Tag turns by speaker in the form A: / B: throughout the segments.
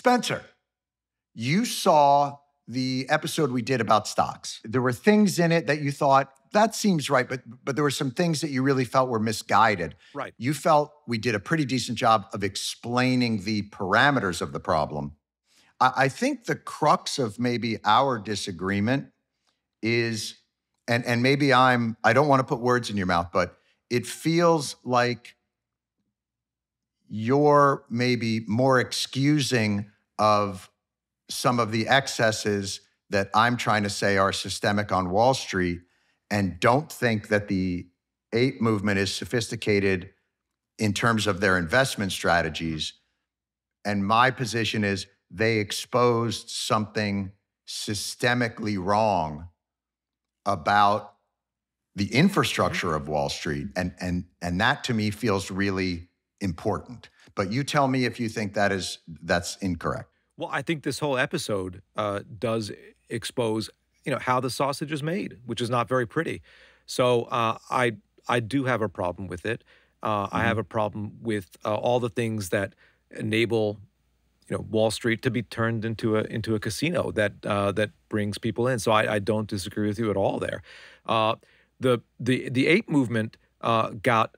A: Spencer, you saw the episode we did about stocks. There were things in it that you thought, that seems right, but there were some things that you really felt were misguided.
B: Right.
A: You felt we did a pretty decent job of explaining the parameters of the problem. I think the crux of maybe our disagreement is, and maybe I don't want to put words in your mouth, but it feels like you're maybe more excusing of some of the excesses that I'm trying to say are systemic on Wall Street, and don't think that the ape movement is sophisticated in terms of their investment strategies. And my position is they exposed something systemically wrong about the infrastructure of Wall Street. And that to me feels really important. But you tell me if you think that's incorrect.
B: Well, I think this whole episode does expose, how the sausage is made, which is not very pretty. So I do have a problem with it. I have a problem with all the things that enable, Wall Street to be turned into a casino that brings people in. So I don't disagree with you at all there. The ape movement got.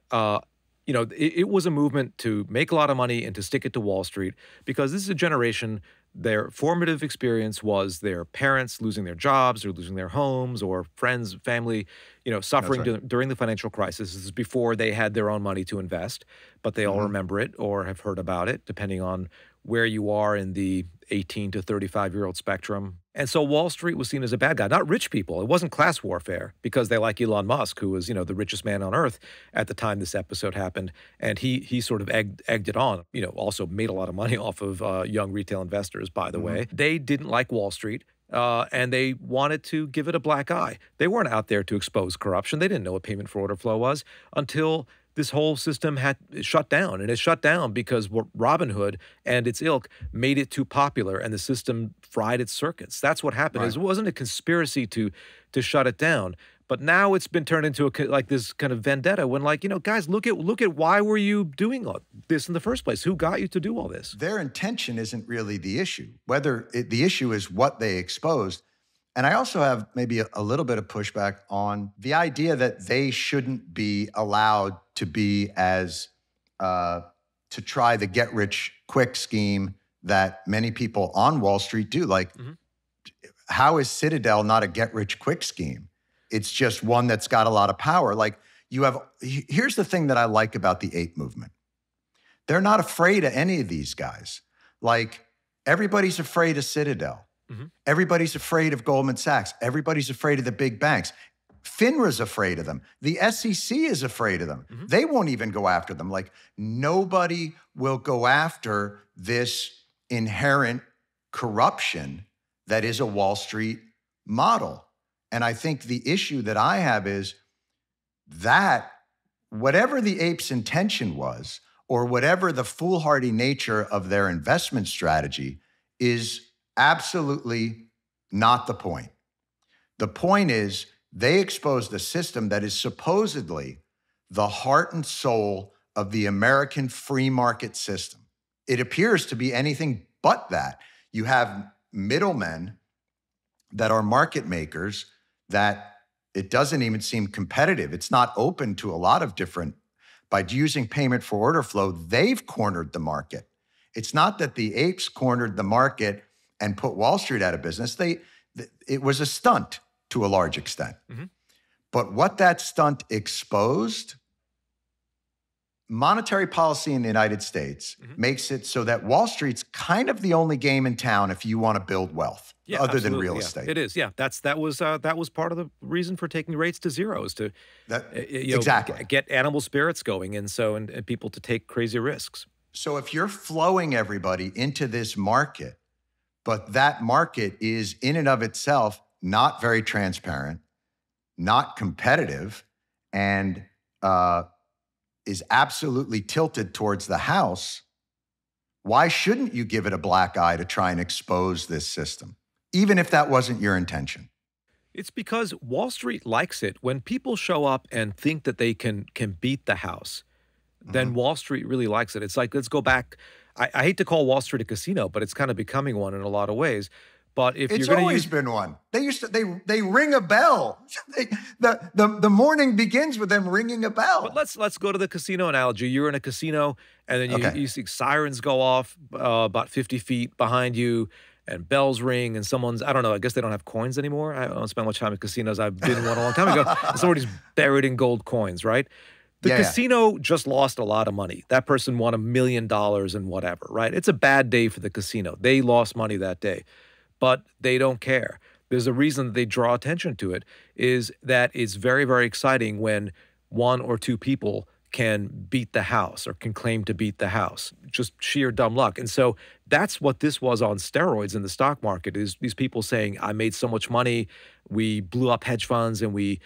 B: It was a movement to make a lot of money and to stick it to Wall Street, because this is a generation, their formative experience was their parents losing their jobs or losing their homes, or friends, family, suffering during the financial crisis. This is before they had their own money to invest, but they all remember it or have heard about it, depending on where you are in the 18 to 35-year-old spectrum. And so Wall Street was seen as a bad guy, not rich people. It wasn't class warfare, because they like Elon Musk, who was, the richest man on earth at the time this episode happened. And he sort of egged it on, also made a lot of money off of young retail investors, by the way. They didn't like Wall Street. And they wanted to give it a black eye. They weren't out there to expose corruption. They didn't know what payment for order flow was until this whole system had shut down. And it shut down because Robinhood and its ilk made it too popular, and the system fried its circuits. That's what happened. Right. It wasn't a conspiracy to shut it down. But now it's been turned into this kind of vendetta when, guys, look at why were you doing all this in the first place? Who got you to do all this?
A: Their intention isn't really the issue. The issue is what they exposed. And I also have maybe a little bit of pushback on the idea that they shouldn't be allowed to be to try the get-rich-quick scheme that many people on Wall Street do. How is Citadel not a get-rich-quick scheme? It's just one that's got a lot of power. Here's the thing that I like about the ape movement. They're not afraid of any of these guys. Everybody's afraid of Citadel. Everybody's afraid of Goldman Sachs. Everybody's afraid of the big banks. FINRA's afraid of them. The SEC is afraid of them. They won't even go after them. Nobody will go after this inherent corruption that is a Wall Street model. And I think the issue that I have is that whatever the apes' intention was, or whatever the foolhardy nature of their investment strategy, is absolutely not the point. The point is they exposed a system that is supposedly the heart and soul of the American free market system. It appears to be anything but that. You have middlemen that are market makers that it doesn't even seem competitive. It's not open to a lot of different, by using payment for order flow, they've cornered the market. It's not that the apes cornered the market and put Wall Street out of business. It was a stunt to a large extent. But what that stunt exposed, monetary policy in the United States makes it so that Wall Street's kind of the only game in town if you want to build wealth, other than real estate.
B: It is, yeah. That was part of the reason for taking rates to zero, is to
A: exactly
B: get animal spirits going, and people to take crazy risks.
A: So if you're flowing everybody into this market, but that market is in and of itself not very transparent, not competitive, and is absolutely tilted towards the house, why shouldn't you give it a black eye to try and expose this system, even if that wasn't your intention?
B: It's because Wall Street likes it. When people show up and think that they can beat the house, then Wall Street really likes it. It's like, let's go back I hate to call Wall Street a casino, but it's kind of becoming one in a lot of ways. But if
A: It's
B: you're going to
A: always been one. They ring a bell. The morning begins with them ringing a bell.
B: But let's go to the casino analogy. You're in a casino, and then
A: Okay.
B: you see sirens go off about 50 feet behind you, and bells ring, and I don't know, I guess they don't have coins anymore. I don't spend much time at casinos. I've been in one a long time ago. And somebody's buried in gold coins, right? The casino just lost a lot of money. That person won $1 million and whatever, right? It's a bad day for the casino. They lost money that day, but they don't care. There's a reason that they draw attention to it, is that it's very, very exciting when one or two people can beat the house or can claim to beat the house. Just sheer dumb luck. And so that's what this was on steroids in the stock market, is these people saying, I made so much money, we blew up hedge funds, and we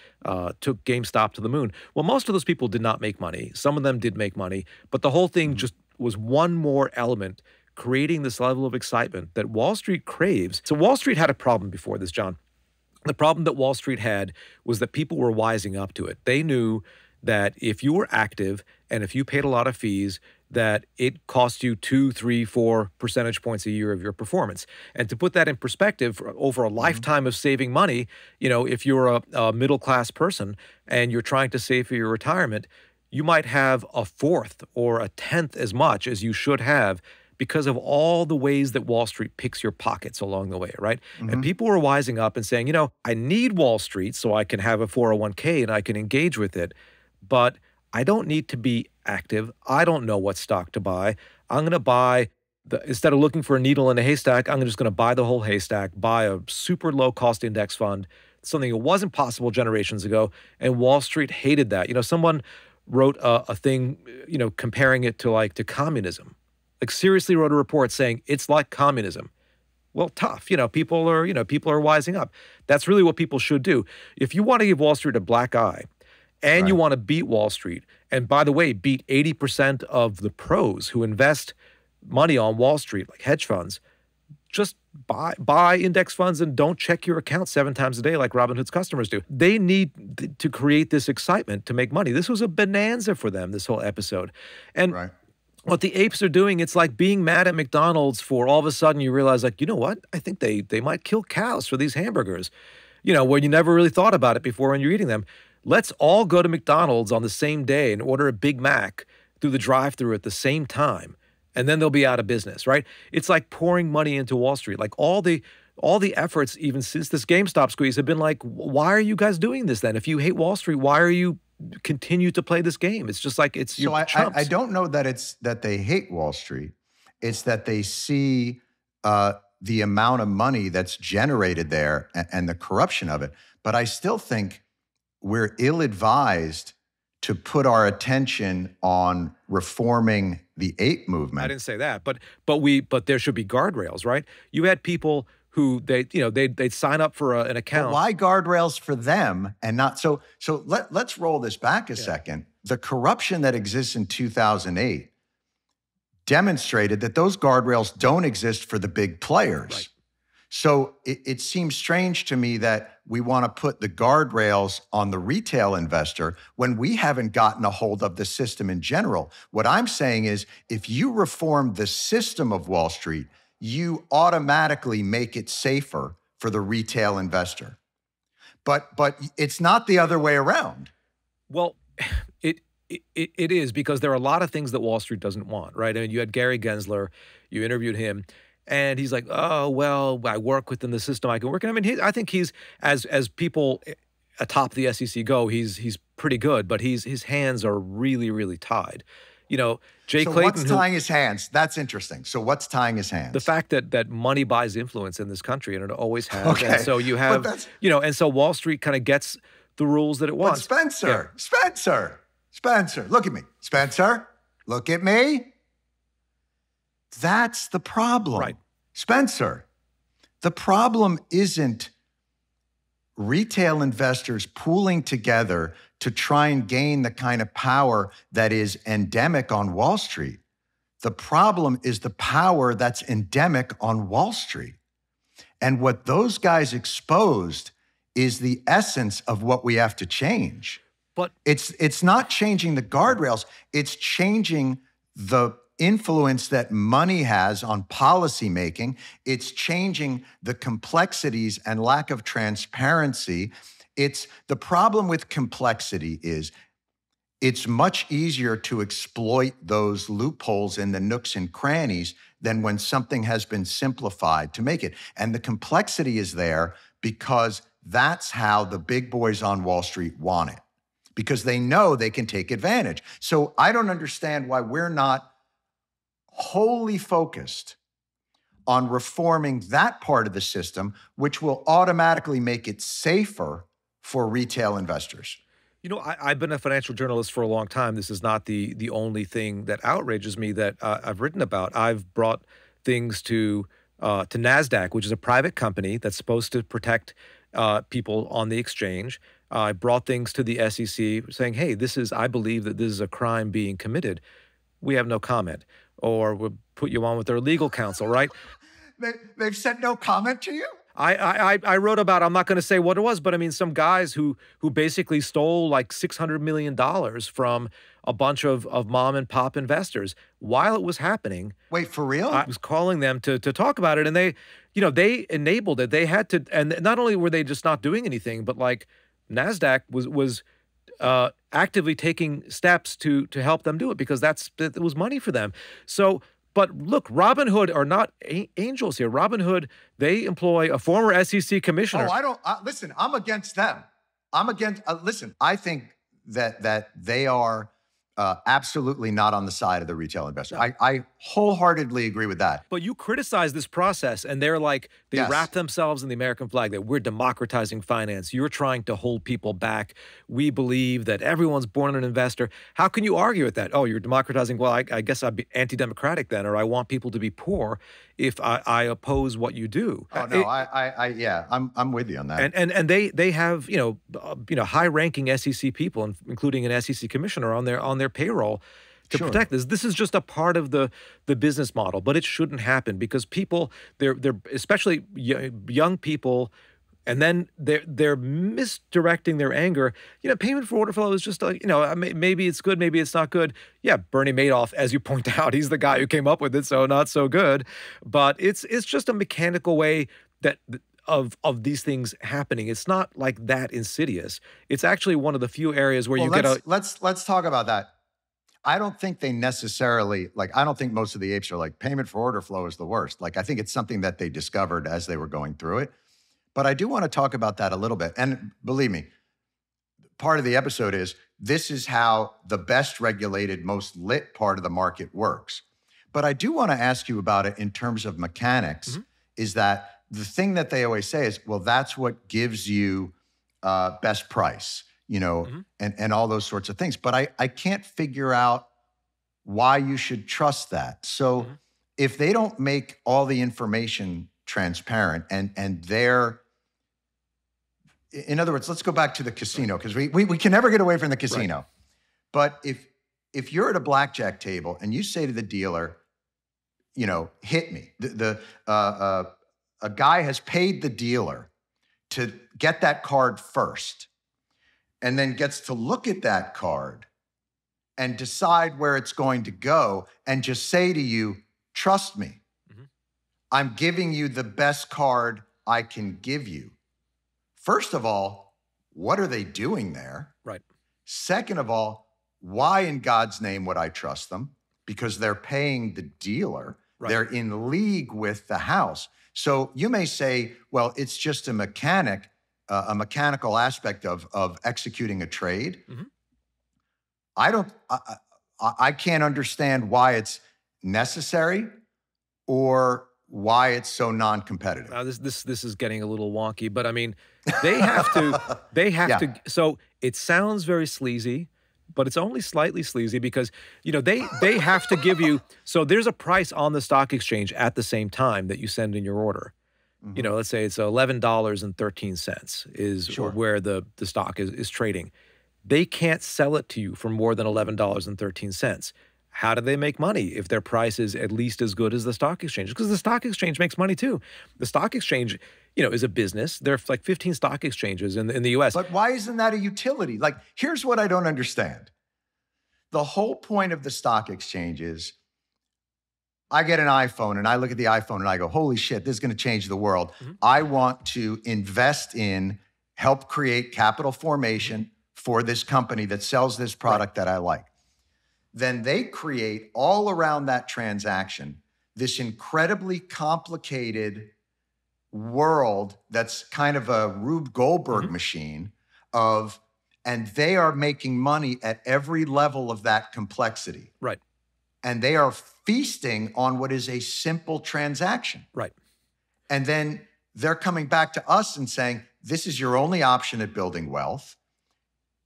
B: took GameStop to the moon. Well, most of those people did not make money. Some of them did make money, but the whole thing just was one more element creating this level of excitement that Wall Street craves. So Wall Street had a problem before this, John. The problem that Wall Street had was that people were wising up to it. They knew that if you were active and if you paid a lot of fees, that it cost you 2, 3, 4 percentage points a year of your performance. And to put that in perspective, over a lifetime of saving money, if you're a middle-class person and you're trying to save for your retirement, you might have a fourth or a tenth as much as you should have because of all the ways that Wall Street picks your pockets along the way, right? And people were wising up and saying, I need Wall Street so I can have a 401k and I can engage with it, but I don't need to be active. I don't know what stock to buy. I'm going to buy, instead of looking for a needle in a haystack, I'm just going to buy the whole haystack, buy a super low-cost index fund, something that wasn't possible generations ago, and Wall Street hated that. Someone wrote a thing, comparing it to communism. Like, seriously wrote a report saying it's like communism. Well, tough. People are wising up. That's really what people should do. If you want to give Wall Street a black eye and you want to beat Wall Street, and by the way, beat 80% of the pros who invest money on Wall Street, like hedge funds, just buy index funds and don't check your account 7 times a day like Robinhood's customers do. They need to create this excitement to make money. This was a bonanza for them, this whole episode. And what the apes are doing, it's like being mad at McDonald's for all of a sudden you realize, like, you know what? I think they might kill cows for these hamburgers, where you never really thought about it before when you're eating them. Let's all go to McDonald's on the same day and order a Big Mac through the drive-thru at the same time, and then they'll be out of business, right? It's like pouring money into Wall Street. Like all the efforts, even since this GameStop squeeze, have been like, why are you guys doing this then? If you hate Wall Street, why are you continue to play this game? It's just like it's your chumps.
A: I don't know that it's that they hate Wall Street. It's that they see the amount of money that's generated there and the corruption of it. But I still think we're ill-advised to put our attention on reforming the ape movement.
B: I didn't say that, but there should be guardrails, right? You had people who they'd sign up for an account.
A: But why guardrails for them and not so? Let's roll this back a second. The corruption that exists in 2008 demonstrated that those guardrails don't exist for the big players.
B: Right.
A: So it seems strange to me that we want to put the guardrails on the retail investor when we haven't gotten a hold of the system in general. What I'm saying is, if you reform the system of Wall Street, you automatically make it safer for the retail investor. But it's not the other way around.
B: Well, it is, because there are a lot of things that Wall Street doesn't want, right? I mean, you had Gary Gensler, you interviewed him, and he's like, oh, well, I work within the system I can work in. I mean, I think he's, as people atop the SEC go, he's pretty good, but his hands are really, really tied. Jay Clayton.
A: What's tying his hands? That's interesting. So what's tying his hands?
B: The fact that money buys influence in this country, and it always has. Okay. And so you have, and so Wall Street kind of gets the rules that it wants.
A: But Spencer, look at me. Spencer, look at me. That's the problem.
B: Right.
A: Spencer, the problem isn't retail investors pooling together to try and gain the kind of power that is endemic on Wall Street. The problem is the power that's endemic on Wall Street. And what those guys exposed is the essence of what we have to change.
B: But
A: it's not changing the guardrails, it's changing the influence that money has on policy making. It's changing the complexities and lack of transparency. It's the problem with complexity is it's much easier to exploit those loopholes in the nooks and crannies than when something has been simplified to make it. And the complexity is there because that's how the big boys on Wall Street want it, because they know they can take advantage. So I don't understand why we're not wholly focused on reforming that part of the system, which will automatically make it safer for retail investors.
B: You know, I've been a financial journalist for a long time. This is not the only thing that outrages me that I've written about. I've brought things to NASDAQ, which is a private company that's supposed to protect people on the exchange. I brought things to the SEC saying, hey, I believe that this is a crime being committed. We have no comment. Or we'll put you on with their legal counsel, right?
A: They've said no comment to you?
B: I wrote about, I'm not going to say what it was, but I mean, some guys who basically stole like $600 million from a bunch of mom and pop investors while it was happening.
A: Wait, for real?
B: I was calling them to talk about it, and they enabled it. They had to, and not only were they just not doing anything, but like NASDAQ was actively taking steps to help them do it because it was money for them. So, but look, Robinhood are not angels here. Robinhood, they employ a former SEC commissioner.
A: Listen, I'm against them. Listen, I think that they are absolutely not on the side of the retail investor.
B: No.
A: I wholeheartedly agree with that.
B: But you criticize this process, and they're like, they wrap themselves in the American flag that we're democratizing finance. You're trying to hold people back. We believe that everyone's born an investor. How can you argue with that? Oh, you're democratizing. Well, I guess I'd be anti-democratic then, or I want people to be poor if I oppose what you do.
A: Oh no, I'm with you on that.
B: And they have high-ranking SEC people, including an SEC commissioner on their payroll to protect this. This is just a part of the business model, but it shouldn't happen because people, they're especially young people, and then they're misdirecting their anger. Payment for order flow is just like, maybe it's good, maybe it's not good. Yeah, Bernie Madoff, as you point out, he's the guy who came up with it, so not so good. But it's just a mechanical way of these things happening. It's not like that insidious. It's actually one of the few areas where
A: let's talk about that. I don't think they necessarily, I don't think most of the apes are like, payment for order flow is the worst. I think it's something that they discovered as they were going through it. But I do want to talk about that a little bit. And believe me, part of the episode is this is how the best regulated, most lit part of the market works. But I do want to ask you about it in terms of mechanics, is that the thing that they always say is, well, that's what gives you best price, and all those sorts of things. But I can't figure out why you should trust that. So if they don't make all the information transparent and they're, in other words, let's go back to the casino, because we can never get away from the casino. Right. But if you're at a blackjack table and you say to the dealer, hit me, a guy has paid the dealer to get that card first and then gets to look at that card and decide where it's going to go and just say to you, trust me, I'm giving you the best card I can give you. First of all, what are they doing there?
B: Right.
A: Second of all, why in God's name would I trust them? Because they're paying the dealer. Right. They're in league with the house. So you may say, well, it's just a mechanical aspect of executing a trade. I can't understand why it's necessary or why it's so non-competitive.
B: This is getting a little wonky, but I mean, they have to, so it sounds very sleazy, but it's only slightly sleazy because, they have to give you, so there's a price on the stock exchange at the same time that you send in your order. Let's say it's $11.13 is where the stock is trading. They can't sell it to you for more than $11.13. How do they make money if their price is at least as good as the stock exchange? Because the stock exchange makes money too. The stock exchange, is a business. There are like 15 stock exchanges in the U.S.
A: But why isn't that a utility? Here's what I don't understand. The whole point of the stock exchange is I get an iPhone and I look at the iPhone and I go, holy shit, this is going to change the world. I want to invest in, help create capital formation for this company that sells this product that I like. Then they create all around that transaction this incredibly complicated world that's kind of a Rube Goldberg machine of, and they are making money at every level of that complexity.
B: Right.
A: And they are feasting on what is a simple transaction.
B: Right.
A: And then they're coming back to us and saying, this is your only option at building wealth.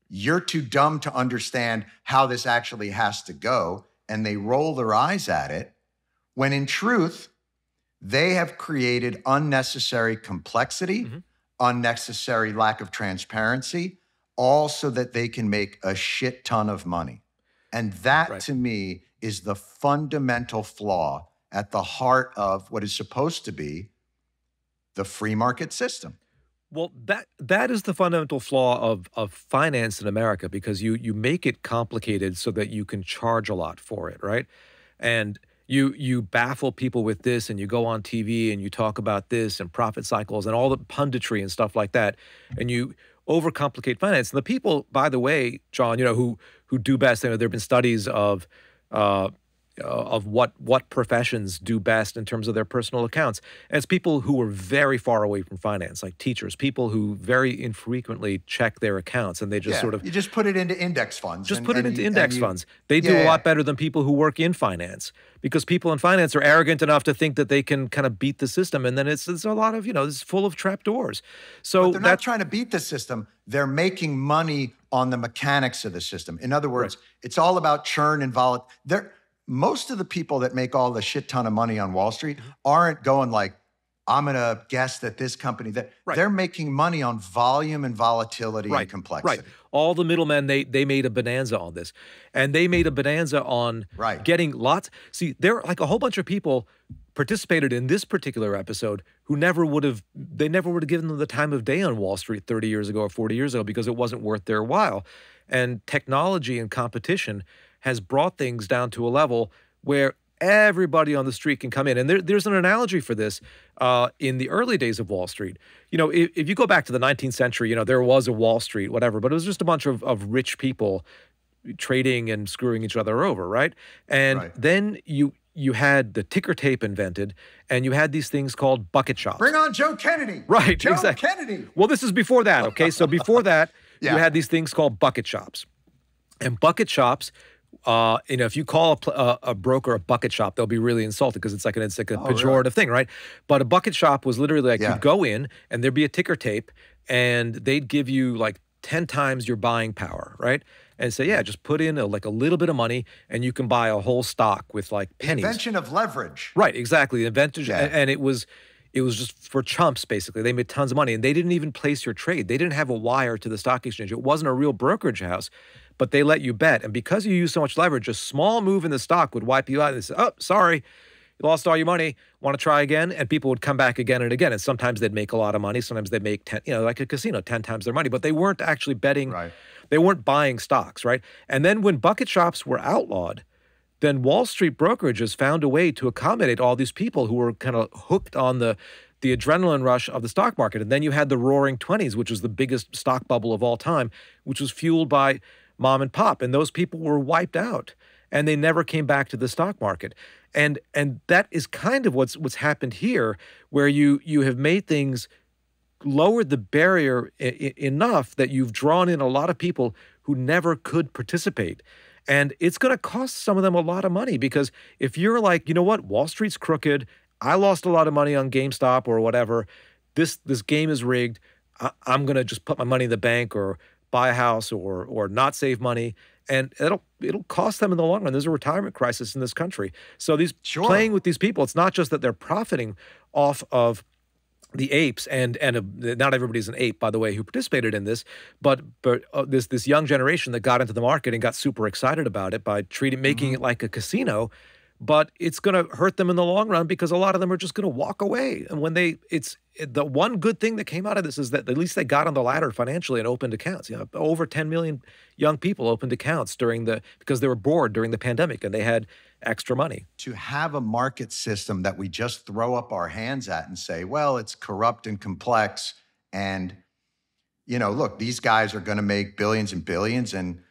A: You're too dumb to understand how this actually has to go. And they roll their eyes at it, when in truth, they have created unnecessary complexity, unnecessary lack of transparency, all so that they can make a shit ton of money. And that, to me, is the fundamental flaw at the heart of what is supposed to be the free market system.
B: Well, that is the fundamental flaw of finance in America, because you make it complicated so that you can charge a lot for it, right? And you baffle people with this, and you go on TV and you talk about this and profit cycles and all the punditry and stuff like that, and you overcomplicate finance. And the people, by the way, Jon, who do best, there have been studies of what professions do best in terms of their personal accounts. And it's people who are very far away from finance, like teachers, people who very infrequently check their accounts, and they just sort of...
A: You just put it into index funds.
B: Just put it into index funds. They do a lot better than people who work in finance, because people in finance are arrogant enough to think that they can kind of beat the system. And then it's a lot of, it's full of trapdoors. So
A: but they're not trying to beat the system. They're making money on the mechanics of the system. In other words, it's all about churn and volatility. Most of the people that make all the shit ton of money on Wall Street aren't going like, I'm going to guess that this company, that they're making money on volume and volatility and complexity.
B: All the middlemen, they made a bonanza on this. And they made a bonanza on getting lots. See, there are like a whole bunch of people participated in this particular episode who never would have given them the time of day on Wall Street 30 years ago or 40 years ago, because it wasn't worth their while. And technology and competition has brought things down to a level where everybody on the street can come in. And there's an analogy for this in the early days of Wall Street. If you go back to the 19th century, there was a Wall Street, whatever, but it was just a bunch of rich people trading and screwing each other over, right? And then you had the ticker tape invented, and you had these things called bucket shops.
A: Bring on Joe Kennedy.
B: Right,
A: Joe
B: exactly.
A: Kennedy.
B: Well, this is before that, okay? So before that, you had these things called bucket shops. And bucket shops, if you call a broker a bucket shop, they'll be really insulted, because it's like a pejorative thing, right? But a bucket shop was literally like you'd go in and there'd be a ticker tape, and they'd give you like 10 times your buying power, right? And say, just put in a little bit of money and you can buy a whole stock with like pennies.
A: The invention of leverage.
B: Right, exactly. The invention, and it was just for chumps, basically. They made tons of money, and they didn't even place your trade. They didn't have a wire to the stock exchange. It wasn't a real brokerage house, but they let you bet. And because you use so much leverage, a small move in the stock would wipe you out. And they say, oh, sorry, you lost all your money. Want to try again? And people would come back again and again. And sometimes they'd make a lot of money. Sometimes they'd make 10, like a casino, 10 times their money. But they weren't actually betting.
A: Right.
B: They weren't buying stocks, right? And then when bucket shops were outlawed, then Wall Street brokerages found a way to accommodate all these people who were kind of hooked on the adrenaline rush of the stock market. And then you had the Roaring '20s, which was the biggest stock bubble of all time, which was fueled by mom and pop. And those people were wiped out, and they never came back to the stock market. And that is kind of what's happened here, where you have made things, lowered the barrier enough that you've drawn in a lot of people who never could participate. And it's going to cost some of them a lot of money, because if you're like, you know what, Wall Street's crooked, I lost a lot of money on GameStop or whatever, this game is rigged, I'm going to just put my money in the bank or buy a house or not save money, and it'll cost them in the long run. There's a retirement crisis in this country. So playing with these people, it's not just that they're profiting off of the apes, and not everybody's an ape, by the way, who participated in this, but this young generation that got into the market and got super excited about it by making it like a casino. But it's going to hurt them in the long run, because a lot of them are just going to walk away. And when the one good thing that came out of this is that at least they got on the ladder financially and opened accounts. Over 10 million young people opened accounts because they were bored during the pandemic, and they had extra money.
A: To have a market system that we just throw up our hands at and say, well, it's corrupt and complex. And, look, these guys are going to make billions and billions, and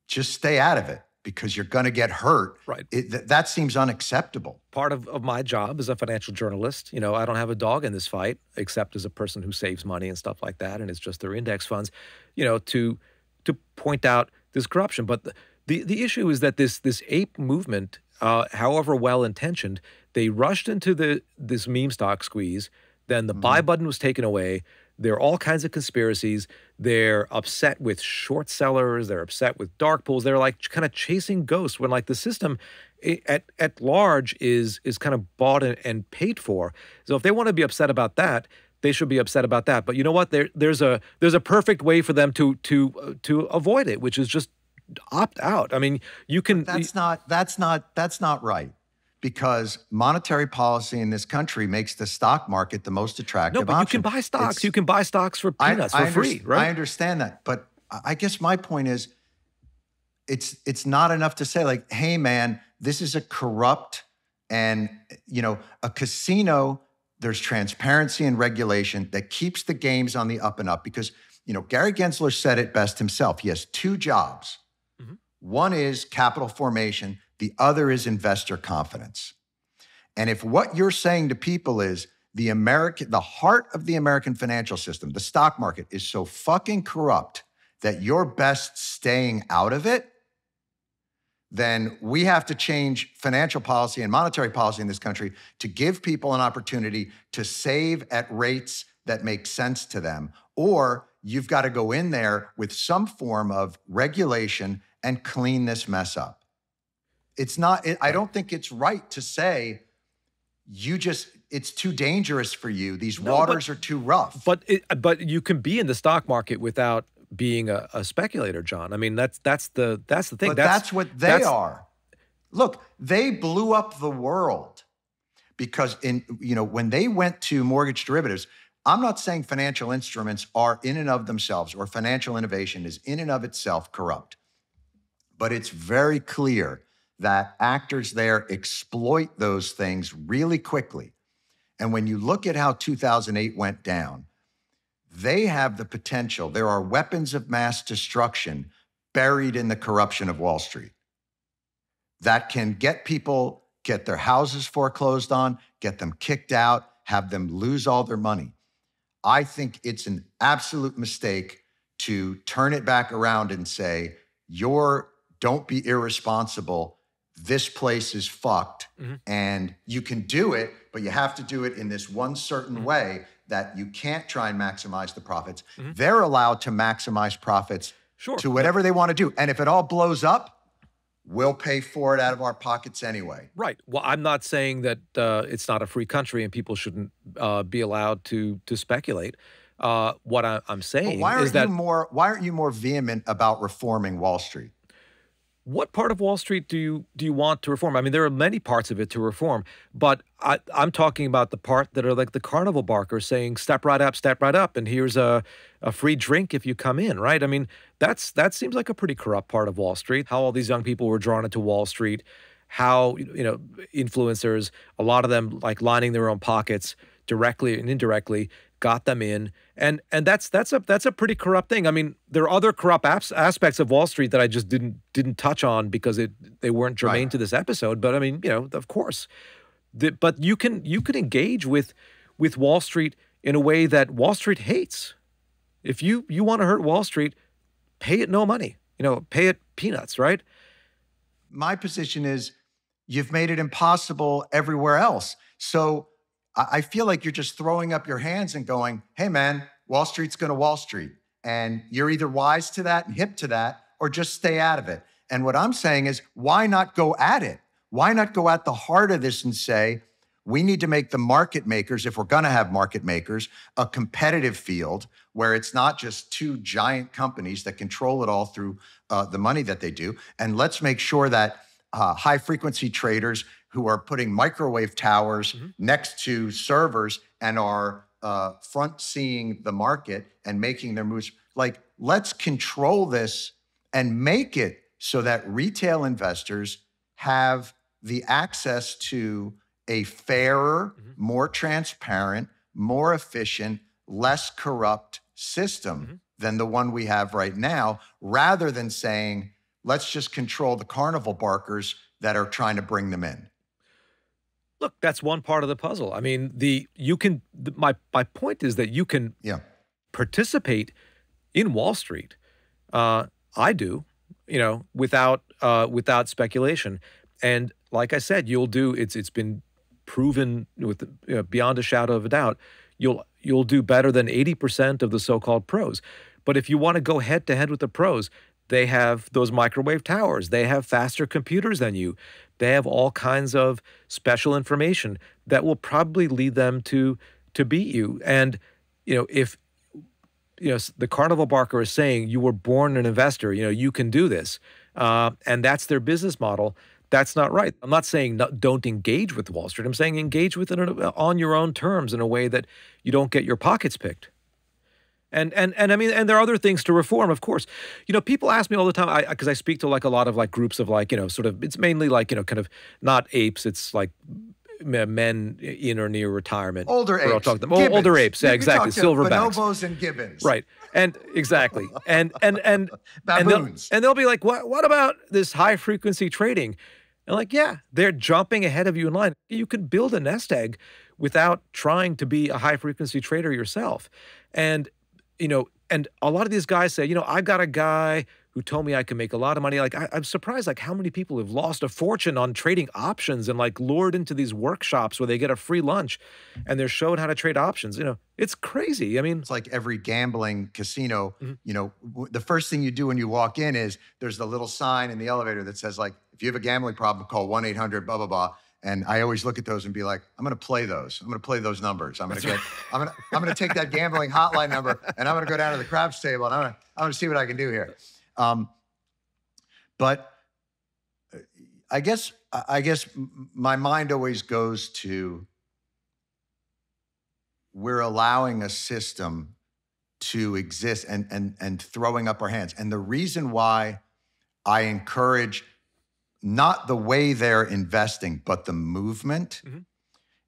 A: just stay out of it because you're going to get hurt.
B: Right.
A: That seems unacceptable.
B: Part of my job as a financial journalist, I don't have a dog in this fight, except as a person who saves money and stuff like that, and it's just their index funds, to point out this corruption. But the issue is that this ape movement, however well-intentioned, they rushed into this meme stock squeeze. Then the buy button was taken away. There are all kinds of conspiracies. They're upset with short sellers. They're upset with dark pools. They're like kind of chasing ghosts when like the system at large is kind of bought and paid for. So if they want to be upset about that, they should be upset about that. But you know what? There's a perfect way for them to avoid it, which is just opt out. I mean, you can.
A: That's not right. Because monetary policy in this country makes the stock market the most attractive option.
B: No, but you can buy stocks. You can buy stocks for peanuts for free, right?
A: I understand that. But I guess my point is it's not enough to say like, hey, man, this is a corrupt and, a casino. There's transparency and regulation that keeps the games on the up and up because, Gary Gensler said it best himself. He has two jobs. Mm-hmm. One is capital formation. The other is investor confidence. And if what you're saying to people is the heart of the American financial system, the stock market is so fucking corrupt that you're best staying out of it, then we have to change financial policy and monetary policy in this country to give people an opportunity to save at rates that make sense to them. Or you've got to go in there with some form of regulation and clean this mess up. It's not, I don't think it's right to say it's too dangerous for you. These waters are too rough.
B: But you can be in the stock market without being a speculator, John. I mean, that's the thing.
A: But that's what they are. Look, they blew up the world because when they went to mortgage derivatives, I'm not saying financial instruments are in and of themselves or financial innovation is in and of itself corrupt. But it's very clear that actors there exploit those things really quickly. And when you look at how 2008 went down, they have the potential. There are weapons of mass destruction buried in the corruption of Wall Street that can get their houses foreclosed on, get them kicked out, have them lose all their money. I think it's an absolute mistake to turn it back around and say, don't be irresponsible. This place is fucked and you can do it, but you have to do it in this one certain way that you can't try and maximize the profits. They're allowed to maximize profits to whatever they want to do. And if it all blows up, we'll pay for it out of our pockets anyway.
B: Right. Well, I'm not saying that it's not a free country and people shouldn't be allowed to speculate. What I'm saying is that
A: why aren't you more vehement about reforming Wall Street?
B: What part of Wall Street do you want to reform? I mean, there are many parts of it to reform, but I'm talking about the part that are like the carnival barkers saying, step right up, and here's a free drink if you come in, right? I mean, that seems like a pretty corrupt part of Wall Street, how all these young people were drawn into Wall Street, how, influencers, a lot of them like lining their own pockets directly and indirectly, got them in. And that's a pretty corrupt thing. I mean, there are other corrupt aspects of Wall Street that I just didn't touch on because they weren't germane to this episode. But I mean, of course. But you can engage with Wall Street in a way that Wall Street hates. If you want to hurt Wall Street, pay it no money. Pay it peanuts, right?
A: My position is you've made it impossible everywhere else. So I feel like you're just throwing up your hands and going, hey, man, Wall Street's going to Wall Street. And you're either wise to that and hip to that, or just stay out of it. And what I'm saying is, why not go at it? Why not go at the heart of this and say, we need to make the market makers, if we're going to have market makers, a competitive field where it's not just two giant companies that control it all through the money that they do. And let's make sure that high frequency traders who are putting microwave towers next to servers and are front seeing the market and making their moves. Like, let's control this and make it so that retail investors have the access to a fairer, more transparent, more efficient, less corrupt system than the one we have right now, rather than saying, let's just control the carnival barkers that are trying to bring them in.
B: Look, that's one part of the puzzle. I mean, my point is that you can participate in Wall Street. I do, without speculation. And like I said, it's been proven with beyond a shadow of a doubt, you'll do better than 80% of the so-called pros. But if you want to go head to head with the pros, they have those microwave towers. They have faster computers than you. They have all kinds of special information that will probably lead them to beat you. And, if, the carnival barker is saying you were born an investor, you can do this. And that's their business model. That's not right. I'm not saying don't engage with Wall Street. I'm saying engage with it on your own terms in a way that you don't get your pockets picked. And I mean, and there are other things to reform, of course. People ask me all the time, because I speak to like a lot of like groups of like, sort of, it's mainly like, kind of not apes. It's like men in or near retirement.
A: Older apes.
B: I'll talk to them. Older apes. Yeah, exactly. Silverbacks.
A: Bonobos and gibbons.
B: Right. And exactly. And
A: baboons.
B: And they'll be like, what about this high frequency trading? And like, yeah, they're jumping ahead of you in line. You could build a nest egg without trying to be a high frequency trader yourself. And and a lot of these guys say, I got a guy who told me I can make a lot of money. Like, I'm surprised, like, how many people have lost a fortune on trading options and, like, lured into these workshops where they get a free lunch and they're showed how to trade options. It's crazy. I mean,
A: it's like every gambling casino, the first thing you do when you walk in is there's the little sign in the elevator that says, like, if you have a gambling problem, call 1-800 blah, blah, blah. And I always look at those and be like, I'm going to play those. I'm going to play those numbers. I'm going to take that gambling hotline number and I'm going to go down to the craps table and I'm going to see what I can do here. But I guess my mind always goes to, we're allowing a system to exist and throwing up our hands. And the reason why I encourage not the way they're investing, but the movement,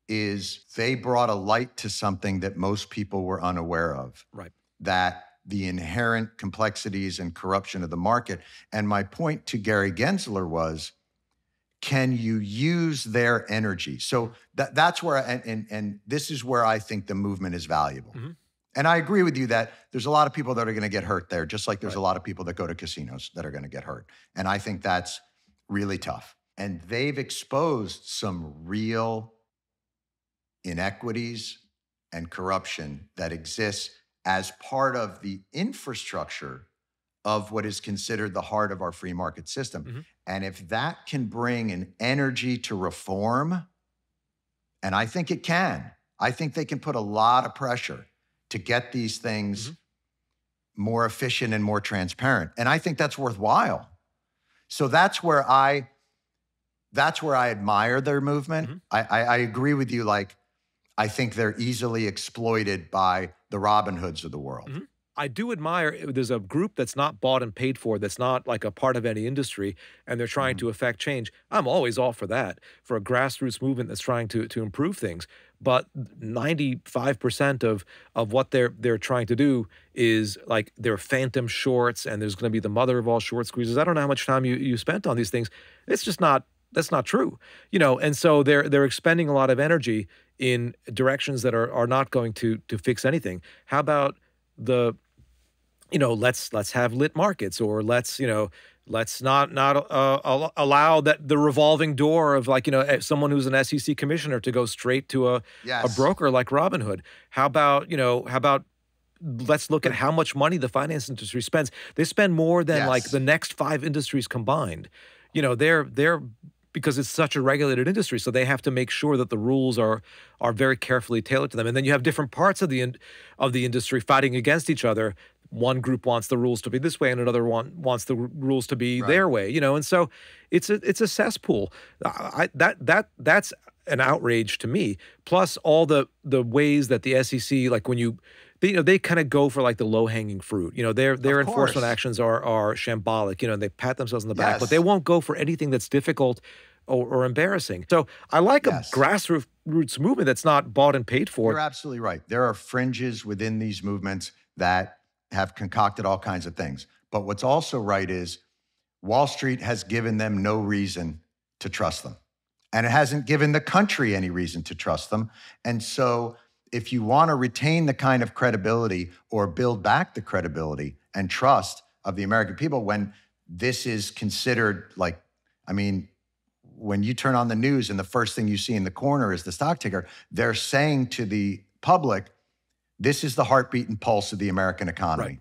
A: is they brought a light to something that most people were unaware of.
B: Right.
A: That the inherent complexities and corruption of the market. And my point to Gary Gensler was, can you use their energy? So that's where, and this is where I think the movement is valuable. And I agree with you that there's a lot of people that are going to get hurt there, just like there's a lot of people that go to casinos that are going to get hurt. And I think that's really tough. And they've exposed some real inequities and corruption that exists as part of the infrastructure of what is considered the heart of our free market system. And if that can bring an energy to reform, and I think it can, I think they can put a lot of pressure to get these things more efficient and more transparent. And I think that's worthwhile. So that's where I admire their movement. I agree with you. Like, I think they're easily exploited by the Robinhoods of the world.
B: I do admire, there's a group that's not bought and paid for, that's not like a part of any industry, and they're trying to affect change. I'm always all for that, for a grassroots movement that's trying to improve things. But 95% of what they're trying to do is like they're phantom shorts, and there's going to be the mother of all short squeezes. I don't know how much time you spent on these things. It's just not, that's not true. And so they're expending a lot of energy in directions that are not going to fix anything. How about let's have lit markets, or let's not allow that the revolving door of someone who's an SEC commissioner to go straight to a broker like Robinhood. How about let's look at how much money the finance industry spends. They spend more than like the next 5 industries combined. They're because it's such a regulated industry, so they have to make sure that the rules are very carefully tailored to them. And then you have different parts of the industry fighting against each other. One group wants the rules to be this way, and another one wants the rules to be their way. And so it's a cesspool. That's an outrage to me. Plus all the ways that the SEC, like when they kind of go for like the low-hanging fruit. Their enforcement actions are shambolic, and they pat themselves on the back, but they won't go for anything that's difficult or embarrassing. So I like a
A: Yes.
B: grassroots movement that's not bought and paid for.
A: You're absolutely right. There are fringes within these movements that have concocted all kinds of things. But what's also right is Wall Street has given them no reason to trust them. And it hasn't given the country any reason to trust them. And so if you want to retain the kind of credibility or build back the credibility and trust of the American people, when this is considered like, I mean, when you turn on the news and the first thing you see in the corner is the stock ticker, they're saying to the public, this is the heartbeat and pulse of the American economy.
B: Right.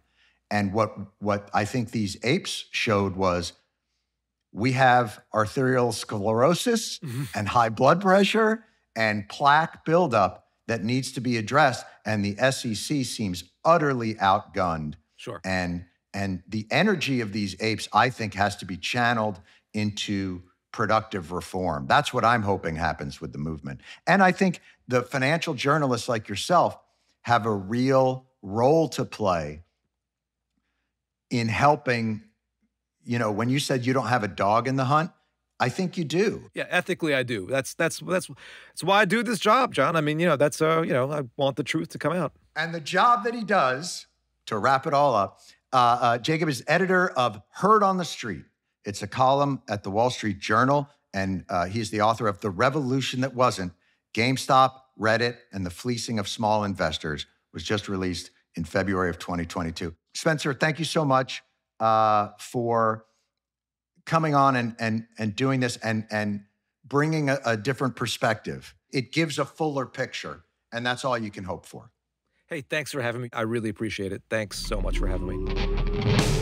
A: And what I think these apes showed was we have arterial sclerosis and high blood pressure and plaque buildup that needs to be addressed. And the SEC seems utterly outgunned.
B: Sure.
A: And the energy of these apes, I think, has to be channeled into productive reform. That's what I'm hoping happens with the movement. And I think the financial journalists like yourself have a real role to play in helping. You know, when you said you don't have a dog in the hunt, I think you do.
B: Yeah, ethically, I do. That's why I do this job, John. I mean, that's I want the truth to come out.
A: And the job that he does, to wrap it all up, Jacob is editor of Heard on the Street. It's a column at the Wall Street Journal, and he's the author of The Revolution That Wasn't, GameStop, Reddit, and the Fleecing of Small Investors, was just released in February of 2022. Spencer, thank you so much for coming on and doing this and bringing a different perspective. It gives a fuller picture, and that's all you can hope for.
B: Hey, thanks for having me. I really appreciate it. Thanks so much for having me.